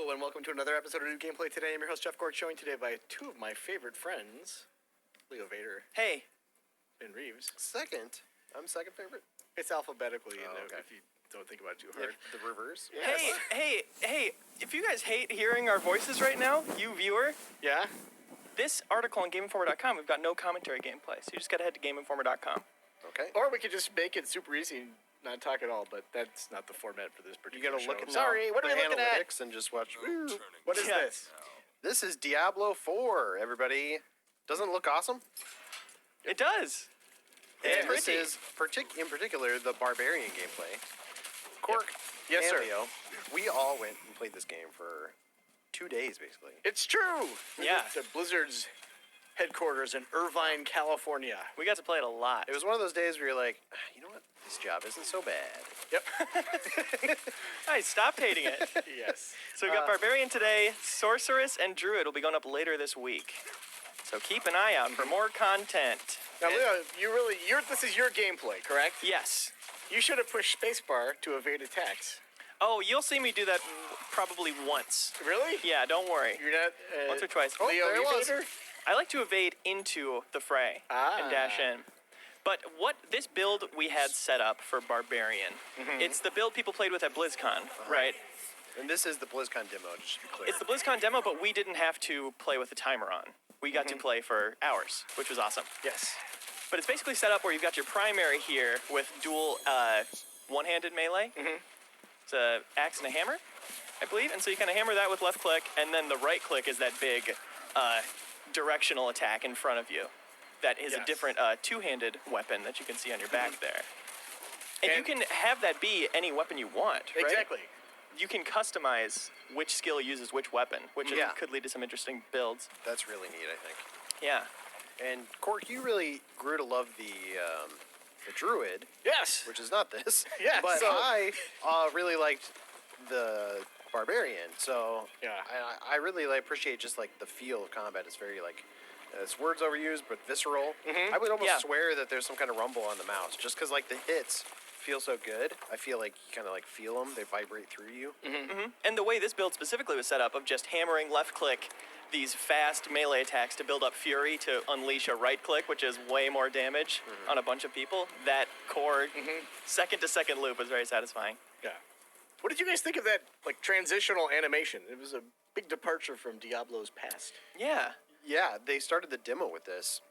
Hello, and welcome to another episode of New Gameplay Today. I'm your host, Jeff Gork, joined today by two of my favorite friends, Leo Vader Hey. and Reeves. Second. I'm second favorite. It's alphabetically, okay. if you don't think about it too hard. The reverse. Yes. Hey, if you guys hate hearing our voices right now, you viewer, Yeah? this article on GameInformer.com, we've got no commentary gameplay, so you just gotta head to GameInformer.com. Okay. Or we could just make it super easy and not talk at all, but that's not the format for this You particular gotta show. look at Sorry, what are the we looking at? analytics and just watch. What is Yeah. this? This is Diablo 4, everybody. Doesn't it look awesome? It does. It's And this pretty. is, in particular, the Barbarian gameplay. Cork, Yes, and sir. Leo, we all went and played this game for 2 days, basically. It's true! Yeah. The Blizzard's headquarters in Irvine, California. We got to play it a lot. It was one of those days where you're like, you know what? This job isn't so bad. Yep. Nice, stop hating it. Yes. So we got Barbarian today, Sorceress, and Druid will be going up later this week. So keep an eye out for more content. Now, Leo, this is your gameplay, correct? Yes. You should have pushed spacebar to evade attacks. Oh, you'll see me do that probably once. Really? Yeah, don't worry. You're not. Once or twice. Leo there it was. evader? I like to evade into the fray and dash in. But what this build we had set up for Barbarian, it's the build people played with at BlizzCon, right? And this is the BlizzCon demo, just to be clear. It's the BlizzCon demo, but we didn't have to play with the timer on. We got to play for hours, which was awesome. Yes. But it's basically set up where you've got your primary here with dual one-handed melee. It's an axe and a hammer, I believe. And so you kind of hammer that with left click, and then the right click is that big directional attack in front of you. That is a different two-handed weapon that you can see on your back there. And you can have that be any weapon you want, right? Exactly. You can customize which skill uses which weapon, which Yeah. could lead to some interesting builds. That's really neat, I think. Yeah. And Cork, you really grew to love the Druid, Yes. which is not this. Yeah, But so- I really liked the Barbarian, so Yeah. I really appreciate just like the feel of combat. It's very like it's words overused, but visceral. I would almost swear that there's some kind of rumble on the mouse, just because like the hits feel so good. I feel like you kind of like feel them; they vibrate through you. And the way this build specifically was set up of just hammering left click these fast melee attacks to build up fury to unleash a right click, which is way more damage on a bunch of people. That core second to second loop was very satisfying. Yeah. What did you guys think of that like transitional animation? It was a big departure from Diablo's past. Yeah. Yeah, they started the demo with this,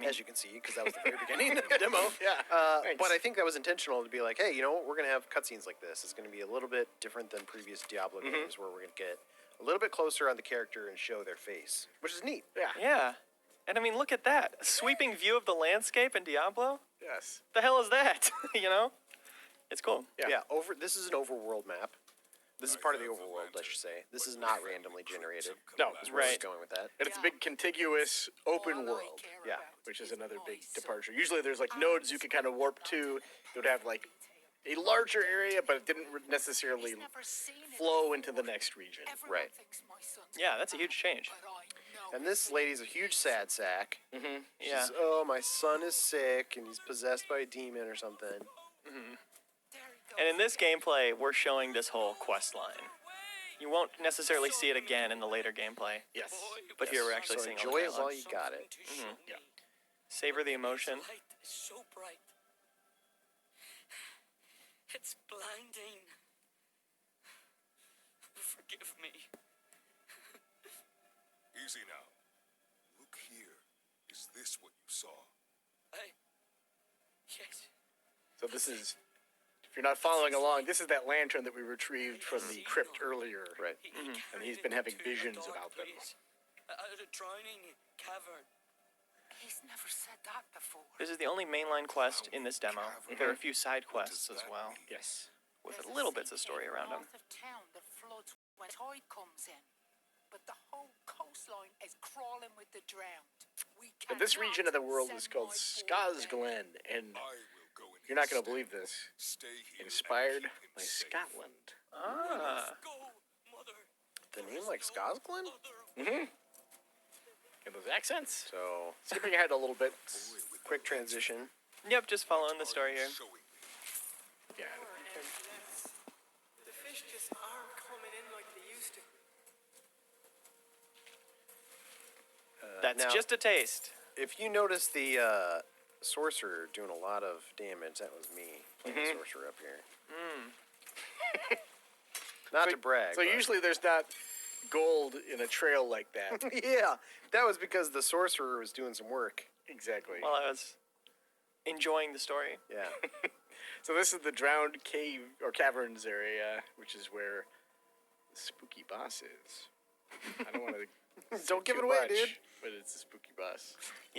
as you can see, because that was the very beginning of the demo. Yeah. Thanks. But I think that was intentional to be like, hey, you know what? We're going to have cutscenes like this. It's going to be a little bit different than previous Diablo games where we're going to get a little bit closer on the character and show their face, which is neat. Yeah. Yeah. And I mean, look at that. A sweeping view of the landscape in Diablo? Yes. The hell is that? You know? It's cool. Yeah. This is an overworld map. This is part of the overworld, I should say. This is not randomly generated. No, Is where I was Right. going with that. And it's a big contiguous open world. Yeah. Which is another big departure. Usually there's like nodes you could kind of warp to. It would have like a larger area, but it didn't necessarily flow into the next region. Right. Yeah, that's a huge change. And this lady's a huge sad sack. Yeah. She's, oh, my son is sick and he's possessed by a demon or something. And in this gameplay, we're showing this whole quest line. You won't necessarily see it again in the later gameplay, Yes. but here we're actually So seeing enjoy all the it while dialogue. you got it. Yeah. Savor the emotion. Light is so bright. It's blinding. Forgive me. Easy now. Look here. Is this what you saw? Yes. So this is, if you're not following along, this is that lantern that we retrieved from the crypt earlier. Right. And he's been having visions about them. A drowning cavern. He's never said that before. This is the only mainline quest in this demo. There are a few side quests as well, Yes. with little bits of story around them. North of town that floods when tide comes in. But the whole coastline is crawling with the drowned. We But this cannot region of the world is send called my boy there. Skazglen, and I will go in. you're not going to instead. believe this. Stay here. Inspired and keep him by safe. Scotland. Ah. Go, mother. The name like Skazglen? And those accents. So, Skipping ahead a little bit. quick transition. Yep, just following the story here. Showing me. Yeah. The fish just aren't coming in like they used to. That's Now- just a taste. If you notice the sorcerer doing a lot of damage, that was me playing the sorcerer up here. Not to brag. So but- usually there's not gold in a trail like that. yeah, that was because the sorcerer was doing some work. Exactly. While I was enjoying the story. Yeah. So this is the drowned cave or caverns area, which is where the spooky boss is. I don't want to Don't give it away, dude. but it's a spooky boss.